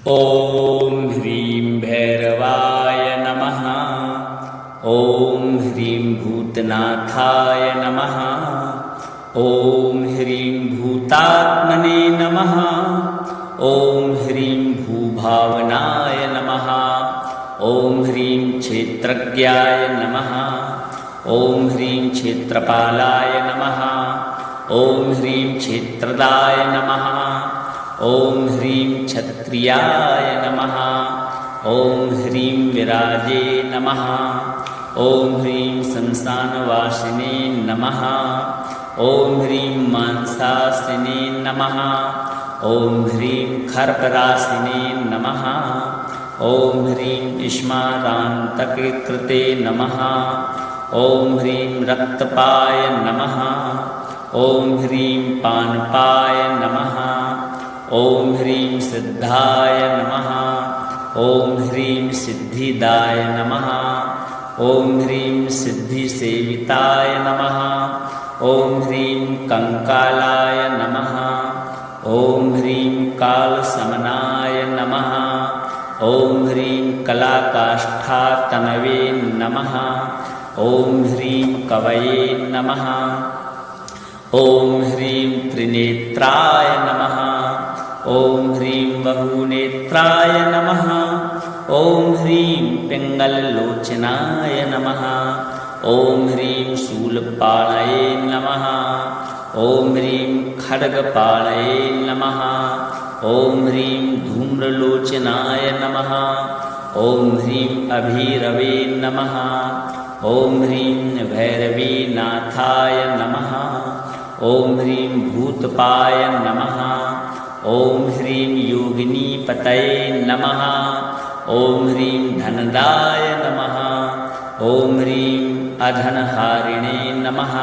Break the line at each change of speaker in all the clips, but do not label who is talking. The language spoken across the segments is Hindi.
ॐ ह्रीं भैरवाय नमः। ॐ ह्रीं भूतनाथाय नमः। ॐ ह्रीं भूतात्मने नमः। ॐ ह्रीं भूभावनाय नमः। ॐ ह्रीं क्षेत्रज्ञाय नमः। ॐ ह्रीं क्षेत्रपालाय नमः। ॐ ह्रीं क्षेत्रदाय नमः। ॐ ह्रीं क्षत्रियाय नमः। ॐ ह्रीं विराजे नमः। ॐ ह्रीं संसानवासिने नमः। ॐ ह्रीं मांसासिने नमः। ॐ ह्रीं खर्परासिने नमः। ॐ ह्रीं इष्मारान्तकृते नमः। ॐ ह्रीं रक्तपाय नमः। ॐ ह्रीं पानपाय नमः। ॐ ह्रीं सिद्धाय नमः। ॐ ह्रीं सिद्धिदाय नमः। ॐ ह्रीं सिद्धिसेविताय नमः। ॐ ह्रीं कंकालाय नमः। ॐ ह्रीं कालसमनाय नमः। ॐ ह्रीं कलाकाष्ठातनवे नमः। ॐ ह्रीं कवये नमः। ॐ ह्रीं त्रिनेत्राय नमः। ॐ ह्रीं बहुनेत्राय नमः। ॐ ह्रीं पिङ्गललोचनाय नमः। ॐ ह्रीं शूलपाणये नमः। ॐ ह्रीं खड्गपाणये नमः। ॐ ह्रीं धूम्रलोचनाय नमः। ॐ ह्रीं अभीरवे नमः। ॐ ह्रीं भैरवीनाथाय नमः। ॐ ह्रीं भूतपाय नमः। ॐ ह्रीं योगिनीपतये नमः। ॐ ह्रीं धनदाय नमः। ॐ ह्रीं अधनहारिणे नमः।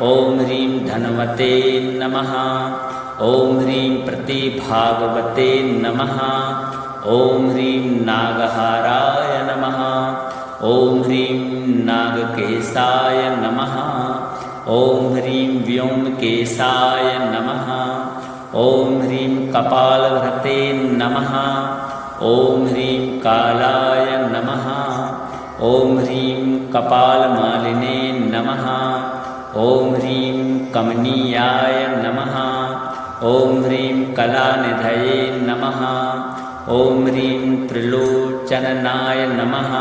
ॐ ह्रीं धनवते नमः। ॐ ह्रीं प्रतिभागवते नमः। ॐ ह्रीं नागहाराय नमः। ॐ ह्रीं नागकेशाय नमः। ॐ ह्रीं व्योमकेशाय नमः। ॐ ह्रीं कपालभृते नमः। ॐ ह्रीं कालाय नमः। ॐ ह्रीं कपालमालिने नमः। ॐ ह्रीं कमनीयाय नमः। ॐ ह्रीं कलानिधये नमः। ॐ ह्रीं त्रिलोचननाय नमः।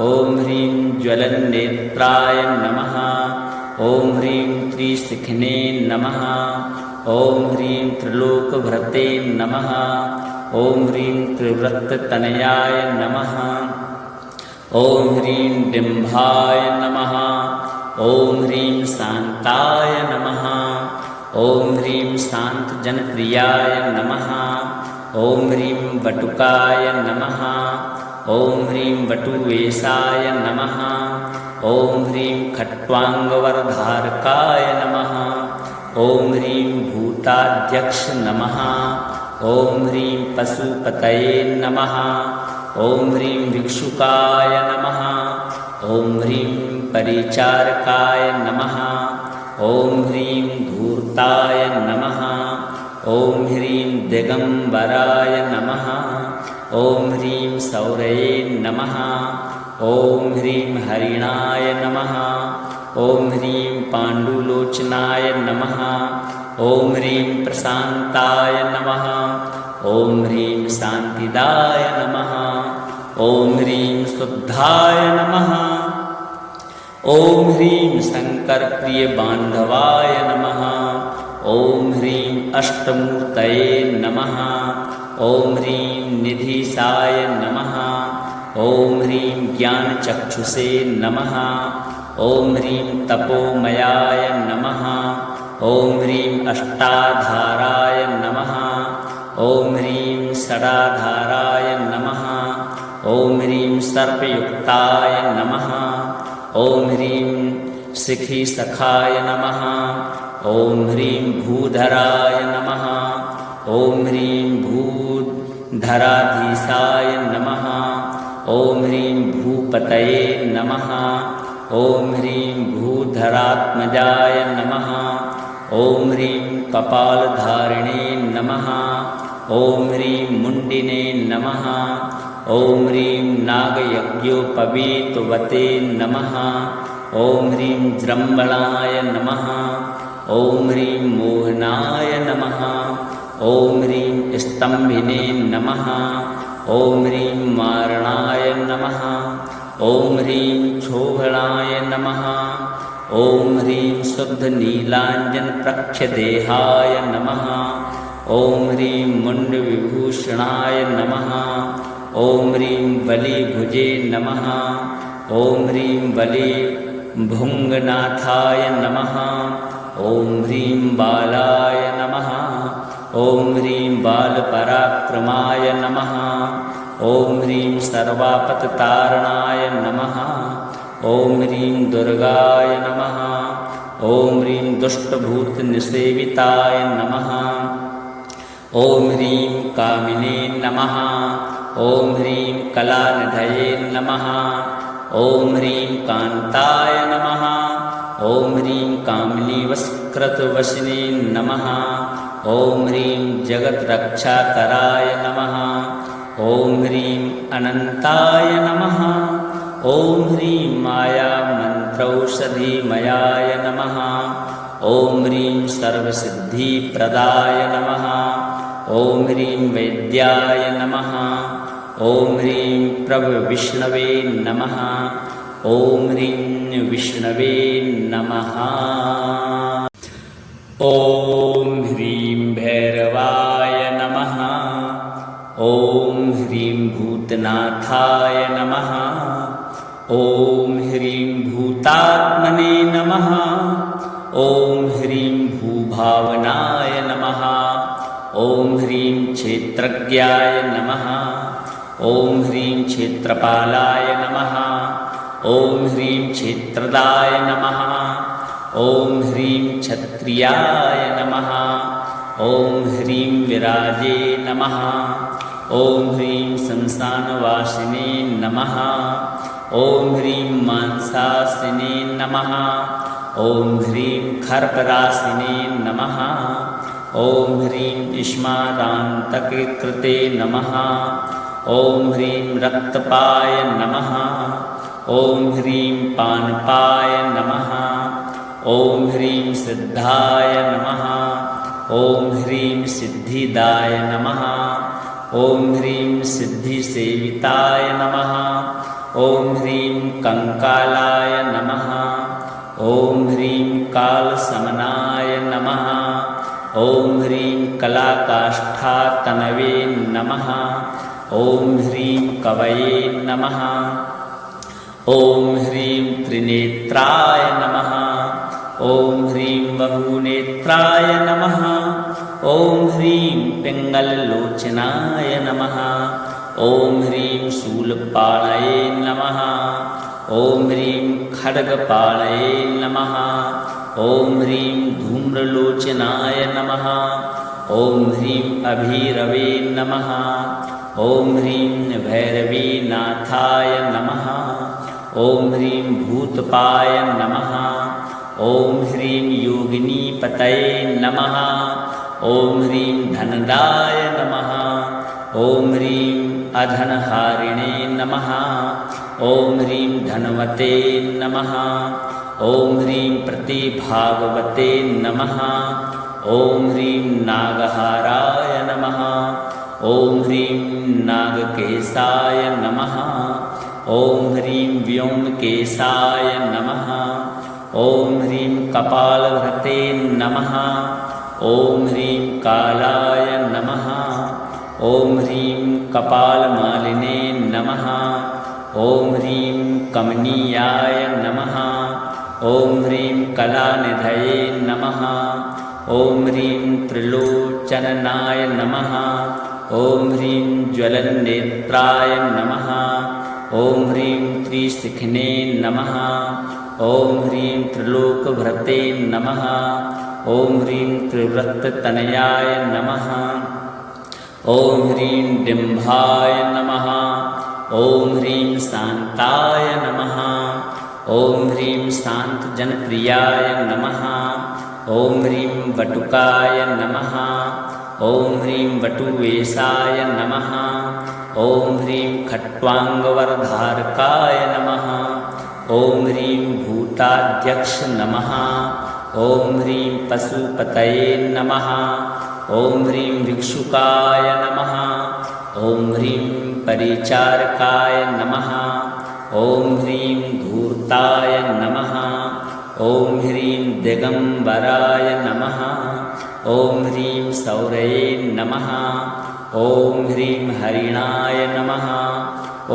ॐ ह्रीं ज्वलन्नेत्राय नमः। ॐ ह्रीं त्रिशिखिने नमः। ॐ ह्रीं त्रिलोकभृते नमः। ॐ ह्रीं त्रिव्रततनयाय नमः। ॐ ह्रीं डिम्भाय नमः। ॐ ह्रीं शान्ताय नमः। ॐ ह्रीं शान्तजनप्रियाय नमः। ॐ ह्रीं वटुकाय नमः। ॐ ह्रीं वटुवेशाय नमः। ॐ ह्रीं खट्वाङ्गवरधारकाय नमः। ॐ ह्रीं भूताध्यक्ष नमः। ॐ ह्रीं पशुपतये नमः। ॐ ह्रीं भिक्षुकाय नमः। ॐ ह्रीं परिचारकाय नमः। ॐ ह्रीं धूर्ताय नमः। ॐ ह्रीं दिगम्बराय नमः। ॐ ह्रीं सौरये नमः। ॐ ह्रीं हरिणाय नमः। ॐ ह्रीं पाण्डुलोचनाय नमः। ॐ ह्रीं प्रशान्ताय नमः। ॐ ह्रीं शान्तिदाय नमः। ॐ ह्रीं शुद्धाय नमः। ॐ ह्रीं शङ्करप्रियबान्धवाय नमः। ॐ ह्रीं अष्टमूर्तये नमः। ॐ ह्रीं निधिसाय नमः। ॐ ह्रीं ज्ञानचक्षुषे नमः। ॐ ह्रीं तपोमयाय नमः। ॐ ह्रीं अष्टाधाराय नमः। ॐ ह्रीं षडाधाराय नमः। ॐ ह्रीं सर्पयुक्ताय नमः। ॐ ह्रीं शिखिसखाय नमः। ॐ ह्रीं भूधराय नमः। ॐ ह्रीं भूधराधीशाय नमः। ॐ ह्रीं भूपतये नमः। ॐ ह्रीं भूधरात्मजाय नमः। ॐ ह्रीं कपालधारिणे नमः। ॐ ह्रीं मुण्डिने नमः। ॐ ह्रीं नागयज्ञोपवीतवते नमः। ॐ ह्रीं जृम्बणाय नमः। ॐ ह्रीं मोहनाय नमः। ॐ ह्रीं स्तम्भिने नमः। ॐ ह्रीं मारणाय नमः। ॐ ह्रीं क्षोभणाय नमः। ॐ ह्रीं शुद्धनीलाञ्जनप्रख्यदेहाय नमः। ॐ ह्रीं मुण्डविभूषणाय नमः। ॐ ह्रीं बलिभुजे नमः। ॐ ह्रीं बलिभुङ्गनाथाय नमः। ॐ ह्रीं बालाय नमः। ॐ ह्रीं बालपराक्रमाय नमः। ॐ ह्रीं सर्वापत्तारणाय नमः। ॐ ह्रीं दुर्गाय नमः। ॐ ह्रीं दुष्टभूतनिसेविताय नमः। ॐ ह्रीं कामिने नमः। ॐ ह्रीं कलानिधये नमः। ॐ ह्रीं कान्ताय नमः। ॐ ह्रीं कामिनीवस्कृतवशिने नमः। ॐ ह्रीं जगद्रक्षाकराय नमः। ॐ ह्रीं अनन्ताय नमः। ॐ ह्रीं मायामन्त्रौषधिमयाय नमः। ॐ ह्रीं सर्वसिद्धिप्रदाय नमः। ॐ ह्रीं वैद्याय नमः। ॐ ह्रीं प्रभविष्णवे नमः। ॐ ह्रीं विष्णवे नमः। ॐ ह्रीं भैरवाय नमः। ॐ ह्रीं भूतनाथाय नमः। ॐ ह्रीं भूतात्मने नमः। ॐ ह्रीं भूभावनाय नमः। ॐ ह्रीं क्षेत्रज्ञाय नमः। ॐ ह्रीं क्षेत्रपालाय नमः। ॐ ह्रीं क्षेत्रदाय नमः। ॐ ह्रीं क्षत्रियाय नमः। ॐ ह्रीं विराजे नमः। ॐ ह्रीं संसानवासिने नमः। ॐ ह्रीं मांसासिने नमः। ॐ ह्रीं खर्परासिने नमः। ॐ ह्रीं इष्मारान्तकृते नमः। ॐ ह्रीं रक्तपाय नमः। ॐ ह्रीं पानपाय नमः। ॐ ह्रीं सिद्धाय नमः। ॐ ह्रीं सिद्धिदाय नमः। ॐ ह्रीं सिद्धिसेविताय नमः। ॐ ह्रीं कंकालाय नमः। ॐ ह्रीं कालसमनाय नमः। ॐ ह्रीं कलाकाष्ठातनवे नमः। ॐ ह्रीं कवये नमः। ॐ ह्रीं त्रिनेत्राय नमः। ॐ ह्रीं बहुनेत्राय नमः। ॐ ह्रीं पिङ्गललोचनाय नमः। ॐ ह्रीं शूलपाणये नमः। ॐ ह्रीं खड्गपाणये नमः। ॐ ह्रीं धूम्रलोचनाय नमः। ॐ ह्रीं अभिरवे नमः। ॐ ह्रीं भैरवीनाथाय नमः। ॐ ह्रीं भूतपाय नमः। ॐ ह्रीं योगिनीपतये नमः। ॐ ह्रीं धनदाय नमः। ॐ ह्रीं अधनहारिणे नमः। ॐ ह्रीं धनवते नमः। ॐ ह्रीं प्रतिभागवते नमः। ॐ ह्रीं नागहाराय नमः। ॐ ह्रीं नागकेशाय नमः। ॐ ह्रीं व्योमकेशाय नमः। ॐ ह्रीं कपालभृते नमः। ॐ ह्रीं कालाय नमः। ॐ ह्रीं कपालमालिने नमः। ॐ ह्रीं कमनीयाय नमः। ॐ ह्रीं कलानिधये नमः। ॐ ह्रीं त्रिलोचननाय नमः। ॐ ह्रीं ज्वलन्नेत्राय नमः। ॐ ह्रीं त्रिशिखिने नमः। ॐ ह्रीं त्रिलोकभृते नमः। ॐ ह्रीं त्रिव्रततनयाय नमः। ॐ ह्रीं डिम्भाय नमः। ॐ ह्रीं शान्ताय नमः। ॐ ह्रीं शान्तजनप्रियाय नमः। ॐ ह्रीं वटुकाय नमः। ॐ ह्रीं वटुवेशाय नमः। ॐ ह्रीं खट्वाङ्गवरधारकाय नमः। ॐ ह्रीं भूताध्यक्ष नमः। ॐ ह्रीं पशुपतये नमः। ॐ ह्रीं भिक्षुकाय नमः। ॐ ह्रीं परिचारकाय नमः। ॐ ह्रीं धूर्ताय नमः। ॐ ह्रीं दिगम्बराय नमः। ॐ ह्रीं सौरये नमः। ॐ ह्रीं हरिणाय नमः।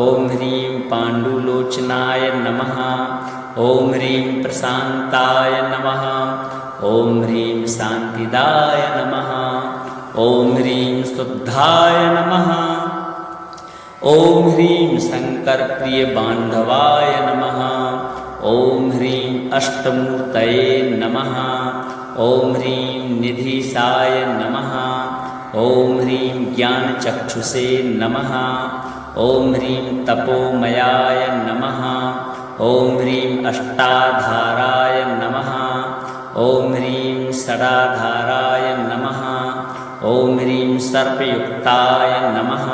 ॐ ह्रीं पाण्डुलोचनाय नमः। ॐ ह्रीं प्रशान्ताय नमः। ॐ ह्रीं शान्तिदाय नमः। ॐ ह्रीं शुद्धाय नमः। ॐ ह्रीं शङ्करप्रियबान्धवाय नमः। ॐ ह्रीं अष्टमूर्तये नमः। ॐ ह्रीं निधीशाय नमः। ॐ ह्रीं ज्ञानचक्षुषे नमः। ॐ ह्रीं तपोमयाय नमः। ॐ ह्रीं अष्टाधाराय नमः। ॐ ह्रीं षडाधाराय नमः। ॐ ह्रीं सर्पयुक्ताय नमः।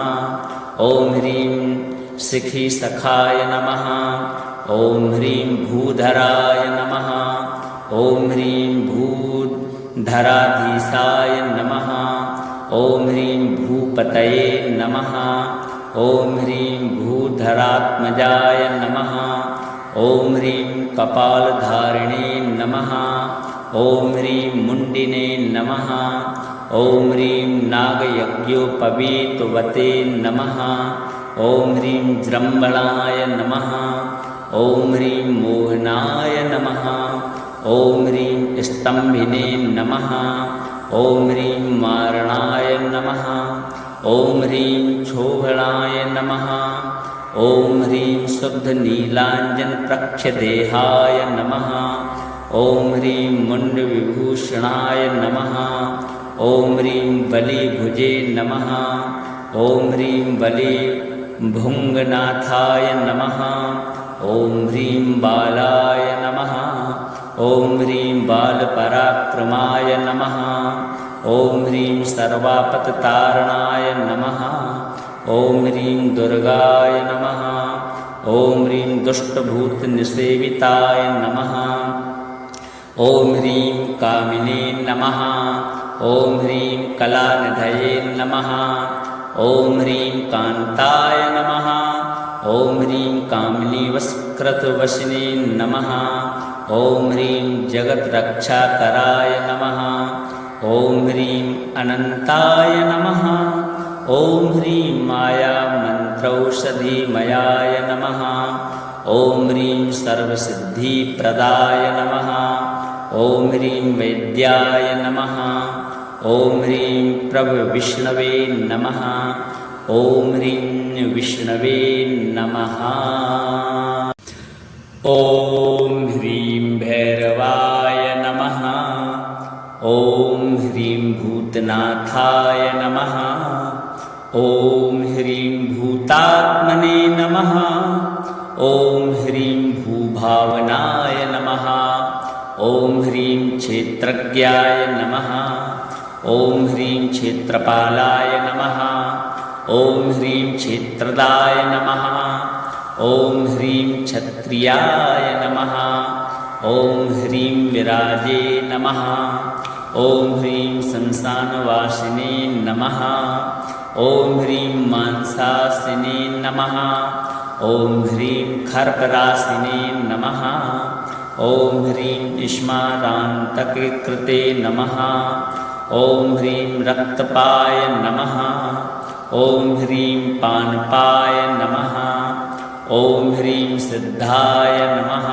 ॐ ह्रीं शिखिसखाय नमः। ॐ ह्रीं भूधराय नमः। ॐ ह्रीं भूधराधीशाय नमः। ॐ ह्रीं भूपतये नमः। ॐ ह्रीं भूधरात्मजाय नमः। ॐ ह्रीं कपालधारिणे नमः। ॐ ह्रीं मुण्डिने नमः। ॐ ह्रीं नागयज्ञोपवीतवते नमः। ॐ ह्रीं जृम्बणाय नमः। ॐ ह्रीं मोहनाय नमः। ॐ ह्रीं स्तम्भिने नमः। ॐ ह्रीं मारणाय नमः। ॐ ह्रीं क्षोभणाय नमः। ॐ ह्रीं शुद्धनीलाञ्जनप्रख्यदेहाय नमः। ॐ ह्रीं मुण्डविभूषणाय नमः। ॐ ह्रीं बलिभुजे नमः। ॐ ह्रीं बलिभुङ्गनाथाय नमः। ॐ ह्रीं बालाय नमः। ॐ ह्रीं बालपराक्रमाय नमः। ॐ ह्रीं सर्वापत्तारणाय नमः। ॐ ह्रीं दुर्गाय नमः। ॐ ह्रीं दुष्टभूतनिसेविताय नमः। ॐ ह्रीं कामिने नमः। ॐ ह्रीं कलानिधये नमः। ॐ ह्रीं कान्ताय नमः। ॐ ह्रीं कामिनीवस्कृतवशिने नमः। ॐ ह्रीं जगद्रक्षाकराय नमः। ॐ ह्रीं अनन्ताय नमः। ॐ ह्रीं मायामन्त्रौषधिमयाय नमः। ॐ ह्रीं सर्वसिद्धिप्रदाय नमः। ॐ ह्रीं वैद्याय नमः। ॐ ह्रीं प्रभविष्णवे नमः। ॐ ह्रीं विष्णवे नमः। ॐ ह्रीं भैरवाय नमः। ॐ ह्रीं भूतनाथाय नमः। ॐ ह्रीं भूतात्मने नमः। ॐ ह्रीं भूभावनाय नमः। ॐ ह्रीं क्षेत्रज्ञाय नमः। ॐ ह्रीं क्षेत्रपालाय नमः। ॐ ह्रीं क्षेत्रदाय नमः। ॐ ह्रीं क्षत्रियाय नमः। ॐ ह्रीं विराजे नमः। ॐ ह्रीं शमशानवासिने नमः। ॐ ह्रीं मांसासिने नमः। ॐ ह्रीं खर्परासिने नमः। ॐ ह्रीं स्मारान्तकृते नमः। ॐ ह्रीं रक्तपाय नमः। ॐ ह्रीं पानपाय नमः। ॐ ह्रीं सिद्धाय नमः।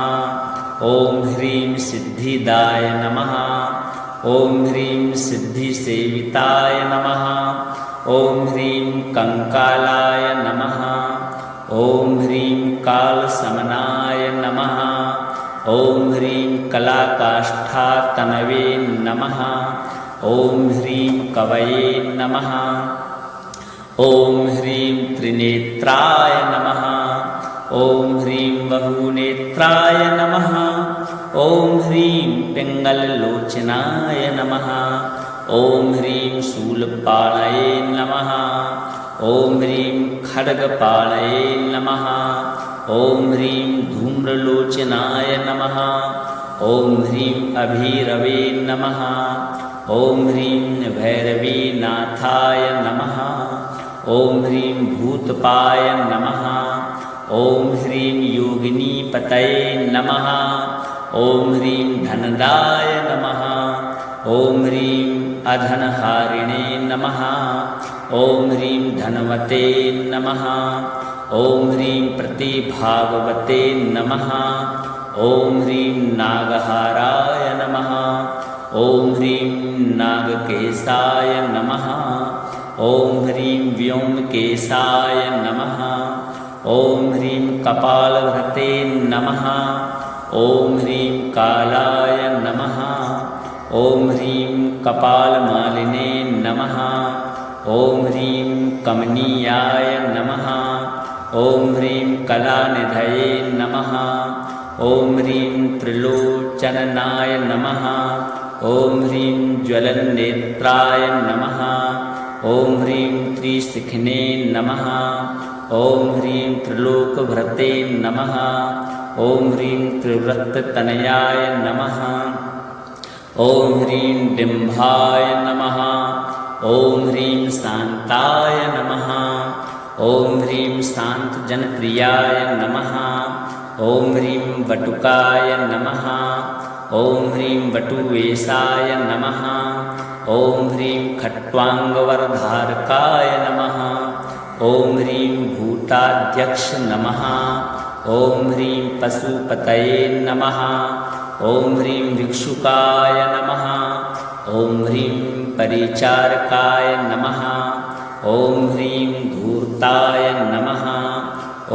ॐ ह्रीं सिद्धिदाय नमः। ॐ ह्रीं सिद्धिसेविताय नमः। ॐ ह्रीं कंकालाय नमः। ॐ ह्रीं कालसमनाय नमः। ॐ ह्रीं कलाकाष्ठातनवे नमः। ॐ ह्रीं कवये नमः। ॐ ह्रीं त्रिनेत्राय नमः। ॐ ह्रीं बहुनेत्राय नमः। ॐ ह्रीं पिङ्गललोचनाय नमः। ॐ ह्रीं शूलपाणये नमः। ॐ ह्रीं खड्गपाणये नमः। ॐ ह्रीं धूम्रलोचनाय नमः। ॐ ह्रीं अभीरवे नमः। ॐ ह्रीं भैरवीनाथाय नमः। ॐ ह्रीं भूतपाय नमः। ॐ ह्रीं योगिनीपतये नमः। ॐ ह्रीं धनदाय नमः। ॐ ह्रीं अधनहारिणे नमः। ॐ ह्रीं धनवते नमः। ॐ ह्रीं प्रतिभागवते नमः। ॐ ह्रीं नागहाराय नमः। ॐ ह्रीं नागकेशाय नमः। ॐ ह्रीं व्योमकेशाय नमः। ॐ ह्रीं कपालभृते नमः। ॐ ह्रीं कालाय नमः। ॐ ह्रीं कपालमालिने नमः। ॐ ह्रीं कमनीयाय नमः। ॐ ह्रीं कलानिधये नमः। ॐ ह्रीं त्रिलोचननाय नमः। ॐ ह्रीं ज्वलन्नेत्राय नमः। ॐ ह्रीं त्रिशिखिने नमः। ॐ ह्रीं त्रिलोकभृते नमः। ॐ ह्रीं त्रिव्रततनयाय नमः। ॐ ह्रीं डिम्भाय नमः। ॐ ह्रीं शान्ताय नमः। ॐ ह्रीं शान्तजनप्रियाय नमः। ॐ ह्रीं वटुकाय नमः। ॐ ह्रीं वटुवेशाय नमः। ॐ ह्रीं खट्वाङ्गवरधारकाय नमः। ॐ ह्रीं भूताध्यक्ष नमः। ॐ ह्रीं पशुपतये नमः। ॐ ह्रीं भिक्षुकाय नमः। ॐ ह्रीं परिचारकाय नमः। ॐ ह्रीं धूर्ताय नमः।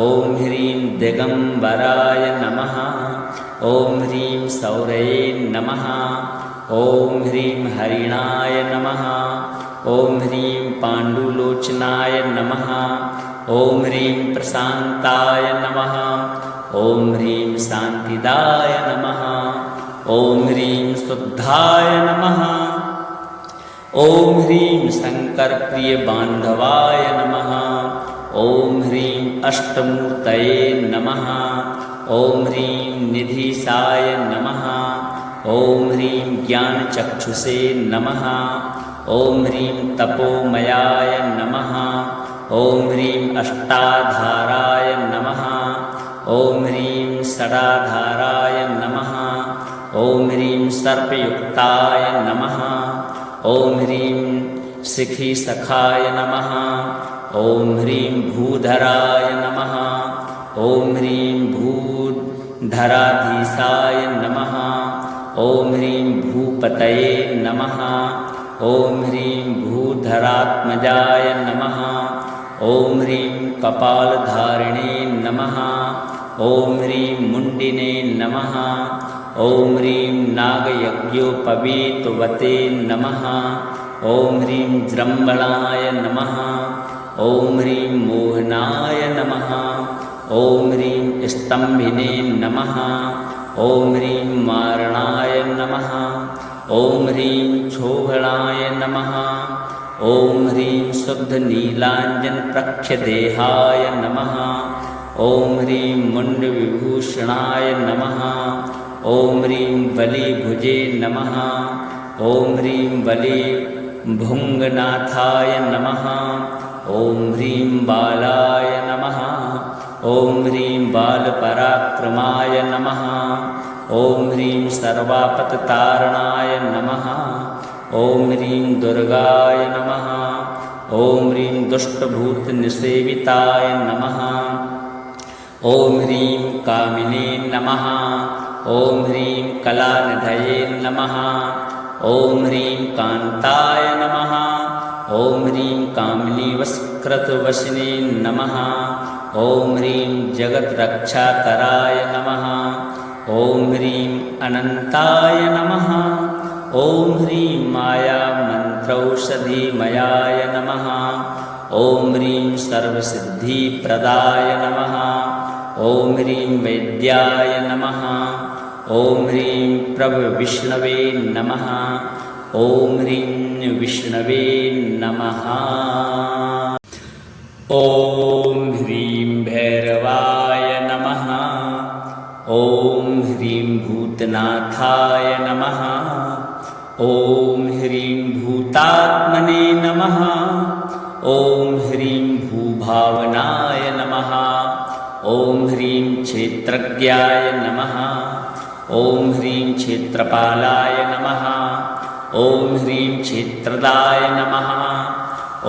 ॐ ह्रीं दिगम्बराय नमः। ॐ ह्रीं सौरये नमः। ॐ ह्रीं हरिणाय नमः। ॐ ह्रीं पाण्डुलोचनाय नमः। ॐ ह्रीं प्रशान्ताय नमः। ॐ ह्रीं शान्तिदाय नमः। ॐ ह्रीं शुद्धाय नमः। ॐ ह्रीं शङ्करप्रियबान्धवाय नमः। ॐ ह्रीं अष्टमूर्तये नमः। ॐ ह्रीं निधीशाय नमः। ॐ ह्रीं ज्ञानचक्षुषे नमः। ॐ ह्रीं तपोमयाय नमः। ॐ ह्रीं अष्टाधाराय नमः। ॐ ह्रीं षडाधाराय नमः। ॐ ह्रीं सर्पयुक्ताय नमः। ॐ ह्रीं शिखिसखाय नमः। ॐ ह्रीं भूधराय नमः। ॐ ह्रीं भूधराधीशाय नमः। ॐ ह्रीं भूपतये नमः। ॐ ह्रीं भूधरात्मजाय नमः। ॐ ह्रीं कपालधारिणे नमः। ॐ ह्रीं मुण्डिने नमः। ॐ ह्रीं नागयज्ञोपवीतवते नमः। ॐ ह्रीं जृम्भणाय नमः। ॐ ह्रीं मोहनाय नमः। ॐ ह्रीं स्तम्भिने नमः। ॐ ह्रीं मारणाय नमः। ॐ ह्रीं क्षोभणाय नमः। ॐ ह्रीं शुद्धनीलाञ्जनप्रख्यदेहाय नमः। ॐ ह्रीं मुण्डविभूषणाय नमः। ॐ ह्रीं बलिभुजे नमः। ॐ ह्रीं बलिभुङ्गनाथाय नमः। ॐ ह्रीं बालाय नमः। ॐ ह्रीं बालपराक्रमाय नमः। ॐ ह्रीं सर्वापत्तारणाय नमः। ॐ ह्रीं दुर्गाय नमः। ॐ ह्रीं दुष्टभूतनिसेविताय नमः। ॐ ह्रीं कामिने नमः। ॐ ह्रीं कलानिधये नमः। ॐ ह्रीं कान्ताय नमः। ॐ ह्रीं कामिनीवस्कृतवशिने नमः। ॐ ह्रीं जगद्रक्षाकराय नमः। ॐ ह्रीं अनन्ताय नमः। ॐ ह्रीं मायामन्त्रौषधिमयाय नमः। ॐ ह्रीं सर्वसिद्धिप्रदाय नमः। ॐ ह्रीं वैद्याय नमः। ॐ ह्रीं प्रभविष्णवे नमः। ॐ ह्रीं विष्णवे नमः। ॐ ह्रीं भैरवाय नमः। ॐ ह्रीं भूतनाथाय नमः। ॐ ह्रीं भूतात्मने नमः। ॐ ह्रीं भूभावनाय नमः। ॐ ह्रीं क्षेत्रज्ञाय नमः। ॐ ह्रीं क्षेत्रपालाय नमः। ॐ ह्रीं क्षेत्रदाय नमः।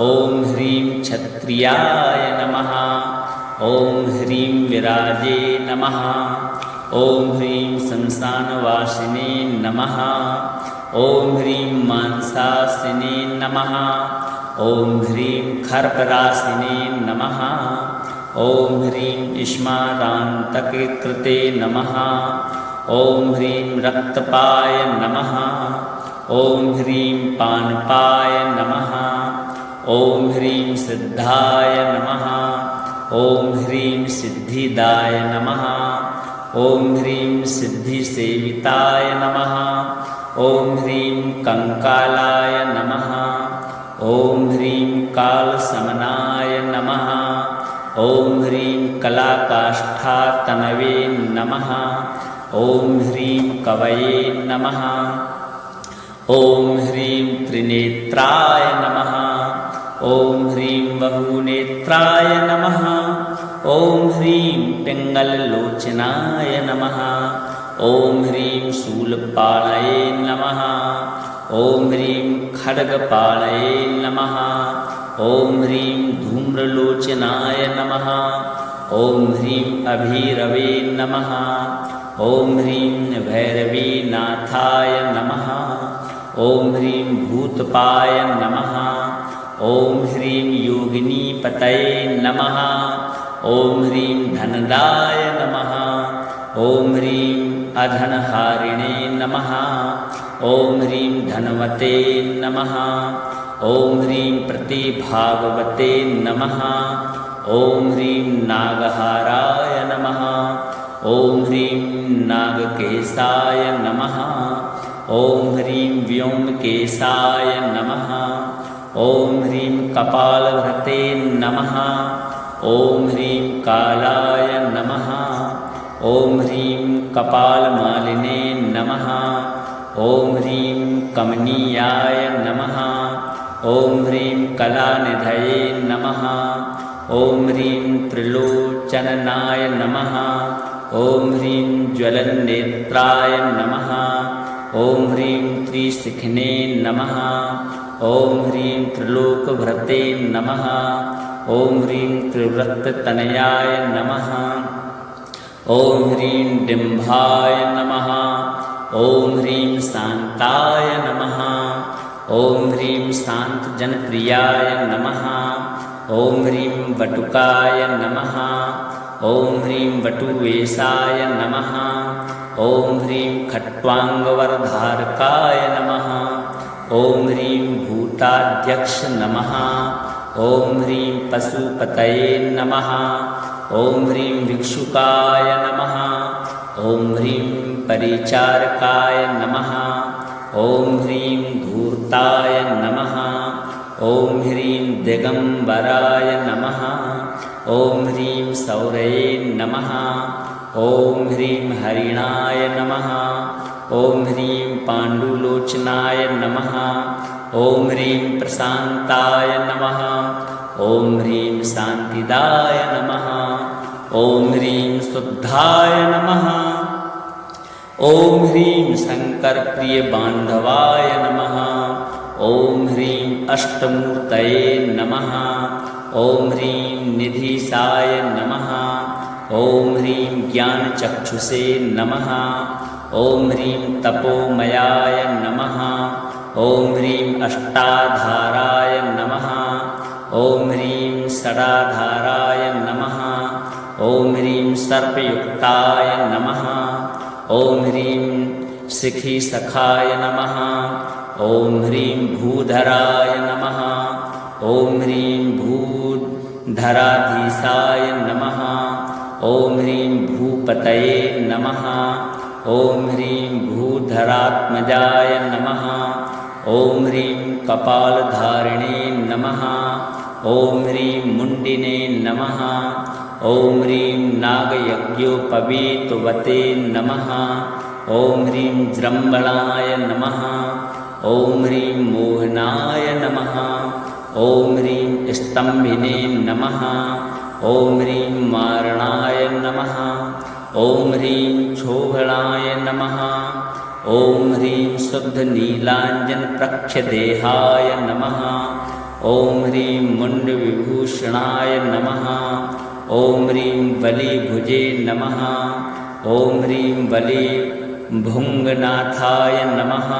ॐ ह्रीं क्षत्रियाय नमः। ॐ ह्रीं विराजे नमः। ॐ ह्रीं संसानवासिने नमः। ॐ ह्रीं मांसासिने नमः। ॐ ह्रीं खर्परासिने नमः। ॐ ह्रीं श्मारान्तकृते नमः। ॐ ह्रीं रक्तपाय नमः। ॐ ह्रीं पानपाय नमः। ॐ ह्रीं सिद्धाय नमः। ॐ ह्रीं सिद्धिदाय नमः। ॐ ह्रीं सिद्धिसेविताय नमः। ॐ ह्रीं कंकालाय नमः। ॐ ह्रीं कालसमनाय नमः। ॐ ह्रीं कलाकाष्ठातनवे नमः। ॐ ह्रीं कवये नमः। ॐ ह्रीं त्रिनेत्राय नमः। ॐ ह्रीं बहुनेत्राय नमः। ॐ ह्रीं पिङ्गललोचनाय नमः। ॐ ह्रीं शूलपाणये नमः। ॐ ह्रीं खड्गपाणये नमः। ॐ ह्रीं धूम्रलोचनाय नमः। ॐ ह्रीं अभीरवे नमः। ॐ ह्रीं भैरवीनाथाय नमः। ॐ ह्रीं भूतपाय नमः। ॐ ह्रीं योगिनीपतये नमः। ॐ ह्रीं धनदाय नमः। ॐ ह्रीं अधनहारिणे नमः। ॐ ह्रीं धनवते नमः। ॐ ह्रीं प्रतिभागवते नमः। ॐ ह्रीं नागहाराय नमः। ॐ ह्रीं नागकेशाय नमः। ॐ ह्रीं व्योमकेशाय नमः। ॐ ह्रीं कपालभृते नमः। ॐ ह्रीं कालाय नमः। ॐ ह्रीं कपालमालिने नमः। ॐ ह्रीं कमनीयाय नमः। ॐ ह्रीं कलानिधये नमः। ॐ ह्रीं त्रिलोचननाय नमः। ॐ ह्रीं ज्वलन्नेत्राय नमः। ॐ ह्रीं त्रिशिखिने नमः। ॐ ह्रीं त्रिलोकभृते नमः। ॐ ह्रीं त्रिव्रततनयाय नमः। ॐ ह्रीं डिम्भाय नमः। ॐ ह्रीं शान्ताय नमः। ॐ ह्रीं शान्तजनप्रियाय नमः। ॐ ह्रीं वटुकाय नमः। ॐ ह्रीं वटुवेशाय नमः। ॐ ह्रीं खट्वाङ्गवरधारकाय नमः। ॐ ह्रीं भूताध्यक्ष नमः। ॐ ह्रीं पशुपतये नमः। ॐ ह्रीं भिक्षुकाय नमः। ॐ ह्रीं परिचारकाय नमः। ॐ ह्रीं धूर्ताय नमः। ॐ ह्रीं दिगम्बराय नमः। ॐ ह्रीं सौरये नमः। ॐ ह्रीं हरिणाय नमः। ॐ ह्रीं पाण्डुलोचनाय नमः। ॐ ह्रीं प्रशान्ताय नमः। ॐ ह्रीं शान्तिदाय नमः। ॐ ह्रीं शुद्धाय नमः। ॐ ह्रीं शङ्करप्रियबान्धवाय नमः। ॐ ह्रीं अष्टमूर्तये नमः। ॐ ह्रीं निधिसाय नमः। ॐ ह्रीं ज्ञानचक्षुषे नमः। ॐ ह्रीं तपोमयाय नमः। ॐ ह्रीं अष्टाधाराय नमः। ॐ ह्रीं षडाधाराय नमः। ॐ ह्रीं सर्पयुक्ताय नमः। ॐ ह्रीं शिखिसखाय नमः। ॐ ह्रीं भूधराय नमः। ॐ ह्रीं भूधराधीशाय नमः। ॐ ह्रीं भूपतये नमः। ॐ ह्रीं भूधरात्मजाय नमः। ॐ ह्रीं कपालधारिणे नमः ॐ ह्रीं मुण्डिने नमः ॐ ह्रीं नागयज्ञोपवीतवते नमः ॐ ह्रीं जृम्बणाय नमः ॐ ह्रीं मोहनाय नमः ॐ ह्रीं स्तम्भिने नमः ॐ ह्रीं मारणाय नमः ॐ ह्रीं क्षोभणाय नमः ॐ ह्रीं शुद्धनीलाञ्जनप्रख्यदेहाय नमः ॐ ह्रीं मुण्डविभूषणाय नमः ॐ ह्रीं बलिभुजे नमः ॐ ह्रीं बलिभुङ्गनाथाय नमः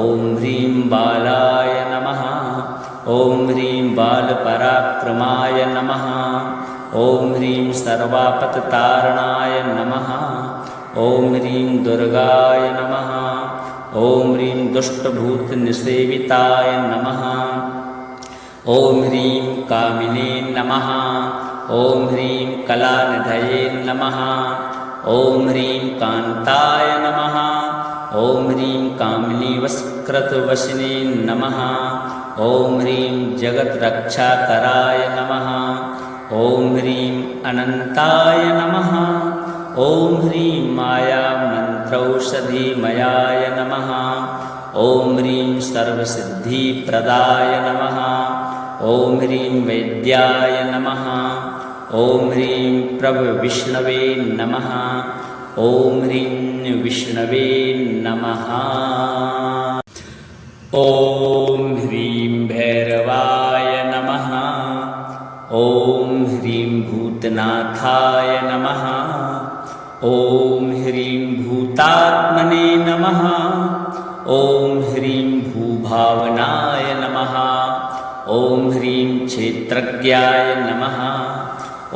ॐ ह्रीं बालाय नमः ॐ ह्रीं बालपराक्रमाय नमः ॐ ह्रीं सर्वापत्तारणाय नमः ॐ ह्रीं दुर्गाय नमः ॐ ह्रीं दुष्टभूतनिसेविताय नमः ॐ ह्रीं कामिने नमः ॐ ह्रीं कलानिधये नमः ॐ ह्रीं कान्ताय नमः ॐ ह्रीं कामिनीवस्कृतवशिने नमः ॐ ह्रीं जगद्रक्षाकराय नमः ॐ ह्रीं अनन्ताय नमः ॐ ह्रीं मायामन्त्रौषधिमयाय नमः ॐ ह्रीं सर्वसिद्धिप्रदाय नमः ॐ ह्रीं वैद्याय नमः ॐ ह्रीं प्रभविष्णवे नमः ॐ ह्रीं विष्णवे नमः ॐ ह्रीं भैरवाय नमः ॐ ह्रीं भूतनाथाय नमः ॐ ह्रीं भूतात्मने नमः ॐ ह्रीं भूभावनाय नमः ॐ ह्रीं क्षेत्रज्ञाय नमः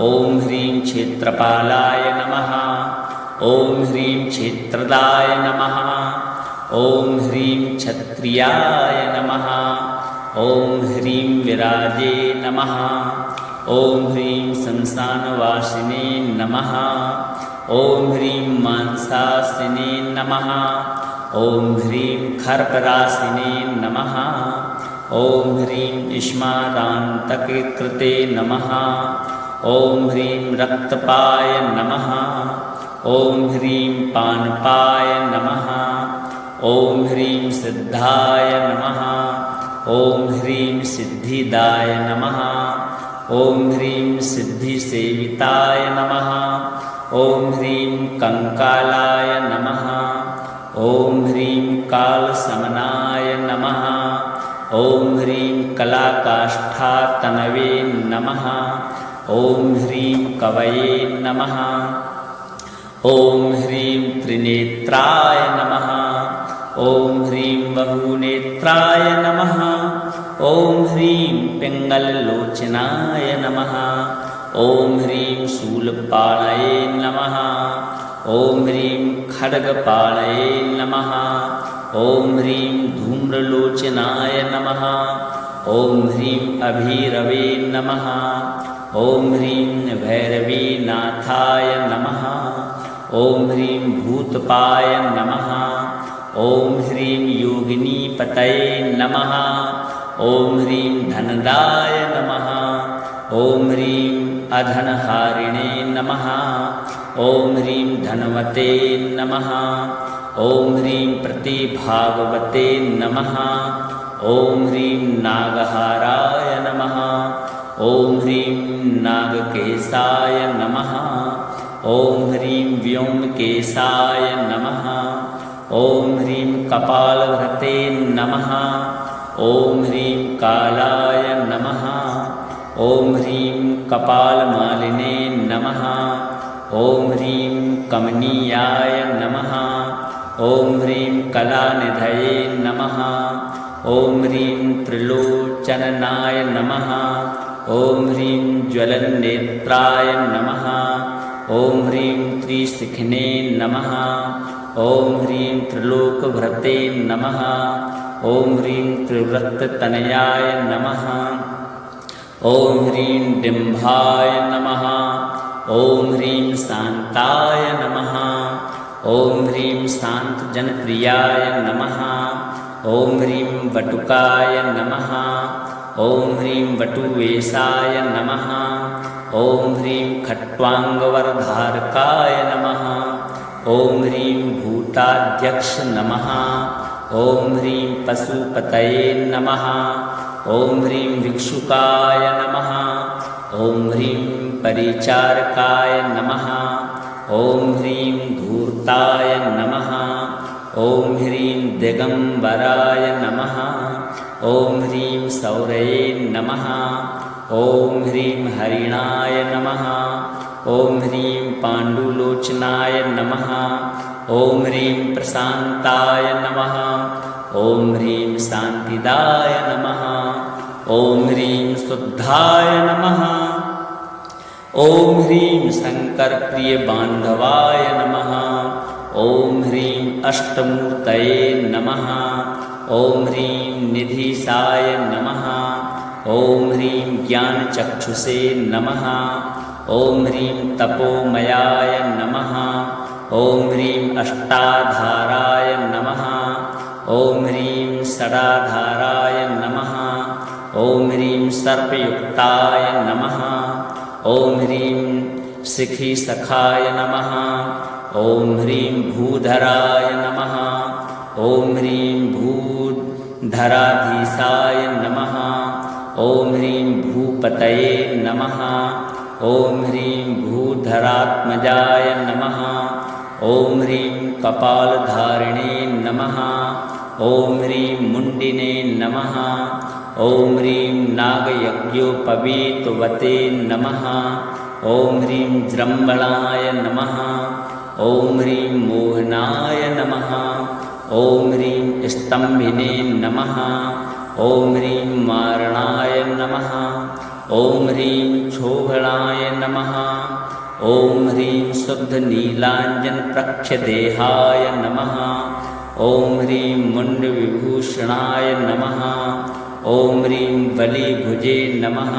ॐ ह्रीं क्षेत्रपालाय नमः ॐ ह्रीं क्षेत्रदाय नमः ॐ ह्रीं क्षत्रियाय नमः ॐ ह्रीं विराजे नमः ॐ ह्रीं संसानवासिने नमः ॐ ह्रीं मांसासिने नमः ॐ ह्रीं खर्परासिने नमः ॐ ह्रीं इष्मारान्तकृते नमः ॐ ह्रीं रक्तपाय नमः ॐ ह्रीं पानपाय नमः ॐ ह्रीं सिद्धाय नमः ॐ ह्रीं सिद्धिदाय नमः ॐ ह्रीं सिद्धिसेविताय नमः ॐ ह्रीं कंकालाय नमः ॐ ह्रीं कालसमनाय नमः ॐ ह्रीं कलाकाष्ठातनवे नमः ॐ ह्रीं कवये नमः ॐ ह्रीं त्रिनेत्राय नमः ॐ ह्रीं बहुनेत्राय नमः ॐ ह्रीं पिङ्गललोचनाय नमः ॐ ह्रीं शूलपाणये नमः ॐ ह्रीं खड्गपाणये नमः ॐ ह्रीं धूम्रलोचनाय नमः ॐ ह्रीं अभिरवे नमः ॐ ह्रीं भैरवीनाथाय नमः ॐ ह्रीं भूतपाय नमः ॐ ह्रीं योगिनीपतये नमः ॐ ह्रीं धनदाय नमः ॐ ह्रीं अधनहारिणे नमः ॐ ह्रीं धनवते नमः ॐ ह्रीं प्रतिभागवते नमः ॐ ह्रीं नागहाराय नमः ॐ ह्रीं नागकेशाय नमः ॐ ह्रीं व्योमकेशाय नमः ॐ ह्रीं कपालभृते नमः ॐ ह्रीं कालाय नमः ॐ ह्रीं कपालमालिने नमः ॐ ह्रीं कमनीयाय नमः ॐ ह्रीं कलानिधये नमः ॐ ह्रीं त्रिलोचननाय नमः ॐ ह्रीं ज्वलन्नेत्राय नमः ॐ ह्रीं त्रिशिखिने नमः ॐ ह्रीं त्रिलोकभृते नमः ॐ ह्रीं त्रिव्रततनयाय नमः ॐ ह्रीं डिम्भाय नमः ॐ ह्रीं शान्ताय नमः ॐ ह्रीं शान्तजनप्रियाय नमः ॐ ह्रीं वटुकाय नमः। ॐ ह्रीं वटुवेशाय नमः। ॐ ह्रीं खट्वाङ्गवरधारकाय नमः। ॐ ह्रीं भूताध्यक्ष नमः। ॐ ह्रीं पशुपतये नमः। ॐ ह्रीं भिक्षुकाय नमः। ॐ ह्रीं परिचारकाय नमः। ॐ ह्रीं धूर्ताय नमः। ॐ ह्रीं दिगम्बराय नमः। ॐ ह्रीं सौरये नमः। ॐ ह्रीं हरिणाय नमः। ॐ ह्रीं पाण्डुलोचनाय नमः। ॐ ह्रीं प्रशान्ताय नमः। ॐ ह्रीं शान्तिदाय नमः। ॐ ह्रीं शुद्धाय नमः। ॐ ह्रीं शङ्करप्रियबान्धवाय नमः। ॐ ह्रीं अष्टमूर्तये नमः। ॐ ह्रीं निधीशाय नमः। ॐ ह्रीं ज्ञानचक्षुषे नमः। ॐ ह्रीं तपोमयाय नमः। ॐ ह्रीं अष्टाधाराय नमः। ॐ ह्रीं षडाधाराय नमः। ॐ ह्रीं सर्पयुक्ताय नमः। ॐ ह्रीं शिखिसखाय नमः। ॐ ह्रीं भूधराय नमः। ॐ ह्रीं भूधराधीशाय नमः। ॐ ह्रीं भूपतये नमः। ॐ ह्रीं भूधरात्मजाय नमः। ॐ ह्रीं कपालधारिणे नमः। ॐ ह्रीं मुण्डिने नमः। ॐ ह्रीं नागयज्ञोपवीतवते नमः। ॐ ह्रीं जृम्बणाय नमः। ॐ ह्रीं मोहनाय नमः। ॐ ह्रीं स्तम्भिने नमः। ॐ ह्रीं मारणाय नमः। ॐ ह्रीं क्षोभणाय नमः। ॐ ह्रीं शुद्धनीलाञ्जनप्रख्यदेहाय नमः। ॐ ह्रीं मुण्डविभूषणाय नमः। ॐ ह्रीं बलिभुजे नमः।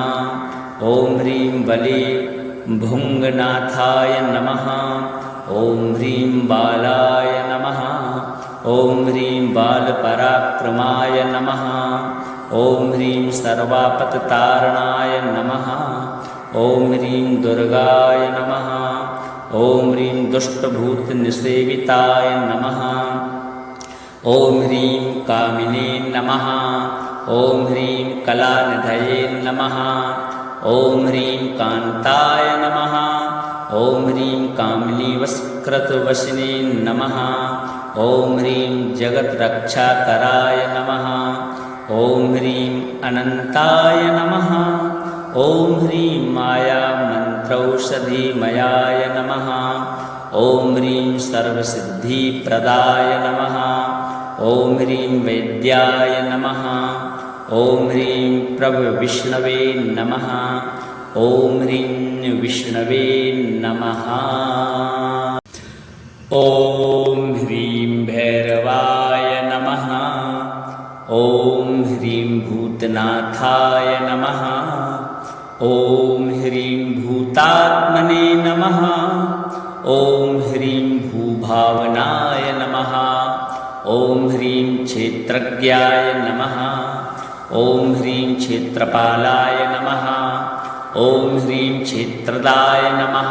ॐ ह्रीं बलिभुङ्गनाथाय नमः। ॐ ह्रीं बालाय नमः। ॐ ह्रीं बालपराक्रमाय नमः। ॐ ह्रीं सर्वापत्तारणाय नमः। ॐ ह्रीं दुर्गाय नमः। ॐ ह्रीं दुष्टभूतनिसेविताय नमः। ॐ ह्रीं कामिने नमः। ॐ ह्रीं कलानिधये नमः। ॐ ह्रीं कान्ताय नमः। ॐ ह्रीं कामिनीवस्कृतवशिने नमः। ॐ ह्रीं जगद्रक्षाकराय नमः। ॐ ह्रीं अनन्ताय नमः। ॐ ह्रीं मायामन्त्रौषधिमयाय नमः। ॐ ह्रीं सर्वसिद्धिप्रदाय नमः। ॐ ह्रीं वैद्याय नमः। ॐ ह्रीं प्रभविष्णवे नमः। ॐ ह्रीं विष्णवे नमः। ॐ ह्रीं भैरवाय नमः। ॐ ह्रीं भूतनाथाय नमः। ॐ ह्रीं भूतात्मने नमः। ॐ ह्रीं भूभावनाय नमः। ॐ ह्रीं क्षेत्रज्ञाय नमः। ॐ ह्रीं क्षेत्रपालाय नमः। ॐ ह्रीं क्षेत्रदाय नमः।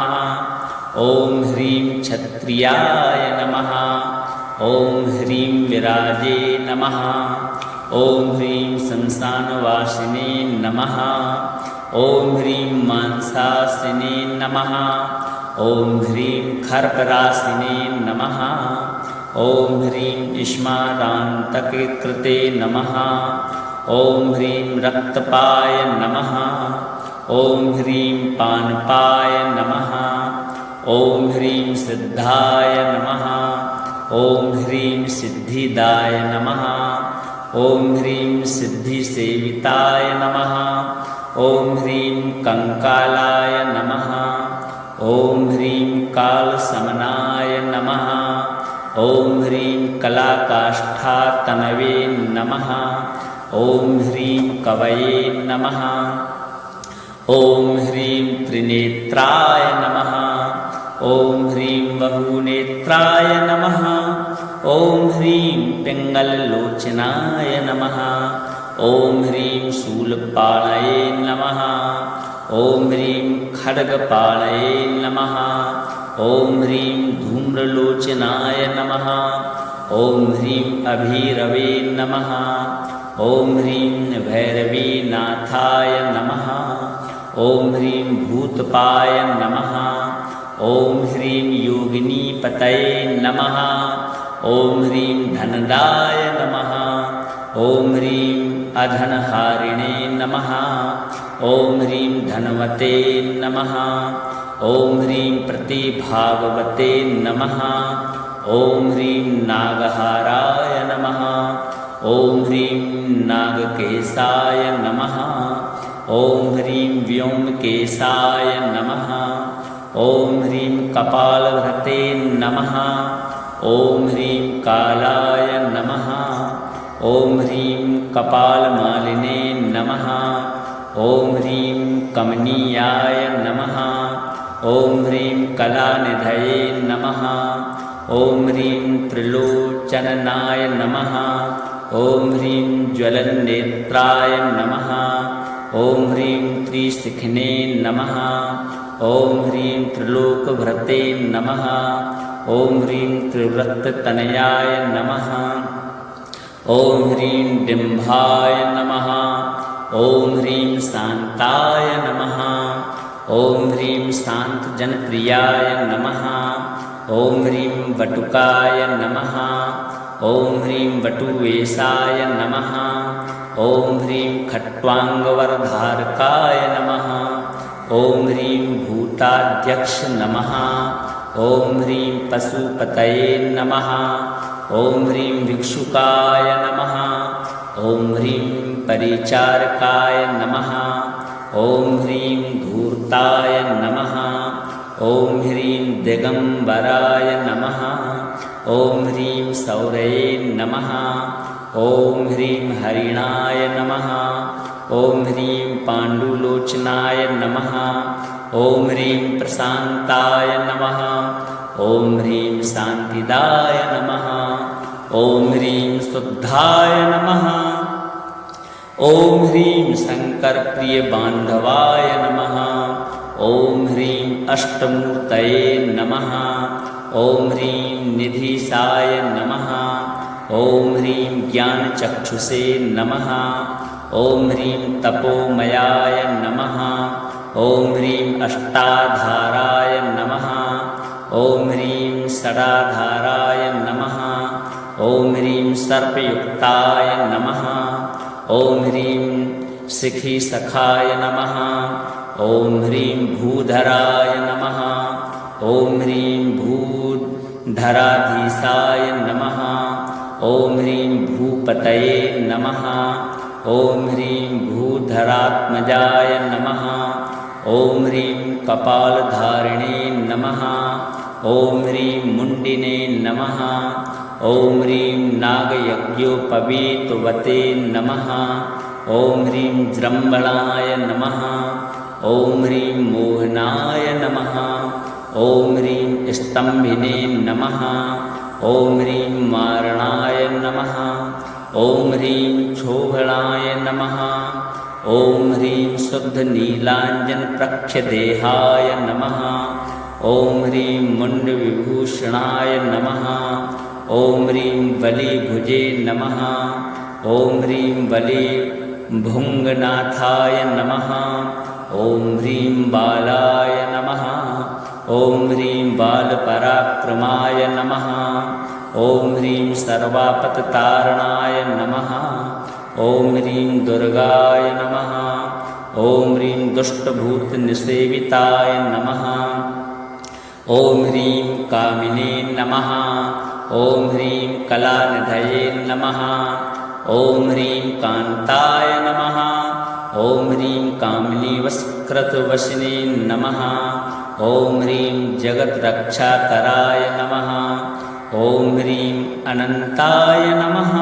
ॐ ह्रीं क्षत्रियाय नमः। ॐ ह्रीं विराजे नमः। ॐ ह्रीं शमशानवासिने नमः। ॐ ह्रीं मांसासिने नमः। ॐ ह्रीं खर्परासिने नमः। ॐ ह्रीं स्मारान्तकृते नमः। ॐ ह्रीं रक्तपाय नमः। ॐ ह्रीं पानपाय नमः। ॐ ह्रीं सिद्धाय नमः। ॐ ह्रीं सिद्धिदाय नमः। ॐ ह्रीं सिद्धिसेविताय नमः। ॐ ह्रीं कंकालाय नमः। ॐ ह्रीं कालसमनाय नमः। ॐ ह्रीं कलाकाष्ठातनवे नमः। ॐ ह्रीं कवये नमः। ॐ ह्रीं त्रिनेत्राय नमः। ॐ ह्रीं बहुनेत्राय नमः। ॐ ह्रीं पिङ्गललोचनाय नमः। ॐ ह्रीं शूलपाणये नमः। ॐ ह्रीं खड्गपाणये नमः। ॐ ह्रीं धूम्रलोचनाय नमः। ॐ ह्रीं अभीरवे नमः। ॐ ह्रीं भैरवीनाथाय नमः। ॐ ह्रीं भूतपाय नमः। ॐ ह्रीं योगिनीपतये नमः। ॐ ह्रीं धनदाय नमः। ॐ ह्रीं अधनहारिणे नमः। ॐ ह्रीं धनवते नमः। ॐ ह्रीं प्रतिभागवते नमः। ॐ ह्रीं नागहाराय नमः। ॐ ह्रीं नागकेशाय नमः। ॐ ह्रीं व्योमकेशाय नमः। ॐ ह्रीं कपालभृते नमः। ॐ ह्रीं कालाय नमः। ॐ ह्रीं कपालमालिने नमः। ॐ ह्रीं कमनीयाय नमः। ॐ ह्रीं कलानिधये नमः। ॐ ह्रीं त्रिलोचनाय नमः। ॐ ह्रीं ज्वलन्नेत्राय नमः। ॐ ह्रीं त्रिशिखिने नमः। ॐ ह्रीं त्रिलोकभृते नमः। ॐ ह्रीं त्रिव्रततनयाय नमः। ॐ ह्रीं डिम्भाय नमः। ॐ ह्रीं शान्ताय नमः। ॐ ह्रीं शान्तजनप्रियाय नमः। ॐ ह्रीं वटुकाय नमः। ॐ ह्रीं वटुवेशाय नमः। ॐ ह्रीं खट्वाङ्गवरधारकाय नमः। ॐ ह्रीं भूताध्यक्ष नमः। ॐ ह्रीं पशुपतये नमः। ॐ ह्रीं भिक्षुकाय नमः। ॐ ह्रीं परिचारकाय नमः। ॐ ह्रीं धूर्ताय नमः। ॐ ह्रीं दिगम्बराय नमः। ॐ ह्रीं सौरये नमः। ॐ ह्रीं हरिणाय नमः। ॐ ह्रीं पाण्डुलोचनाय नमः। ॐ ह्रीं प्रशान्ताय नमः। ॐ ह्रीं शान्तिदाय नमः। ॐ ह्रीं शुद्धाय नमः। ॐ ह्रीं शङ्करप्रियबान्धवाय नमः। ॐ ह्रीं अष्टमूर्तये नमः। ॐ ह्रीं निधीशाय नमः। ॐ ह्रीं ज्ञानचक्षुषे नमः। ॐ ह्रीं तपोमयाय नमः। ॐ ह्रीं अष्टाधाराय नमः। ॐ ह्रीं षडाधाराय नमः। ॐ ह्रीं सर्पयुक्ताय नमः। ॐ ह्रीं शिखिसखाय नमः। ॐ ह्रीं भूधराय नमः। ॐ ह्रीं भूधराधीशाय नमः। ॐ ह्रीं भूपतये नमः। ॐ ह्रीं भूधरात्मजाय नमः। ॐ ह्रीं कपालधारिणे नमः। ॐ ह्रीं मुण्डिने नमः। ॐ ह्रीं नागयज्ञोपवीतवते नमः। ॐ ह्रीं जृम्भणाय नमः। ॐ ह्रीं मोहनाय नमः। ॐ ह्रीं स्तम्भिने नमः। ॐ ह्रीं मारणाय नमः। ॐ ह्रीं क्षोभणाय नमः। ॐ ह्रीं शुद्धनीलाञ्जनप्रख्यदेहाय नमः। ॐ ह्रीं मुण्डविभूषणाय नमः। ॐ ह्रीं बलिभुजे नमः। ॐ ह्रीं बलिभुङ्गनाथाय नमः। ॐ ह्रीं बालाय नमः। ॐ ह्रीं बालपराक्रमाय नमः। ॐ ह्रीं सर्वापत्तारणाय नमः। ॐ ह्रीं दुर्गाय नमः। ॐ ह्रीं दुष्टभूतनिसेविताय नमः। ॐ ह्रीं कामिने नमः। ॐ ह्रीं कलानिधये नमः। ॐ ह्रीं कान्ताय नमः। ॐ ह्रीं कामिनीवस्कृतवशिने नमः। ॐ ह्रीं जगद्रक्षाकराय नमः। ॐ ह्रीं अनन्ताय नमः।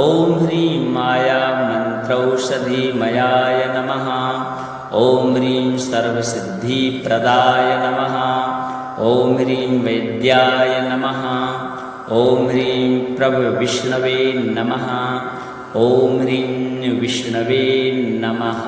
ॐ ह्रीं मायामन्त्रौषधिमयाय नमः। ॐ ह्रीं सर्वसिद्धिप्रदाय नमः। ॐ ह्रीं वैद्याय नमः। ॐ ह्रीं प्रभविष्णवे नमः ॐ ह्रीं विष्णवे नमः।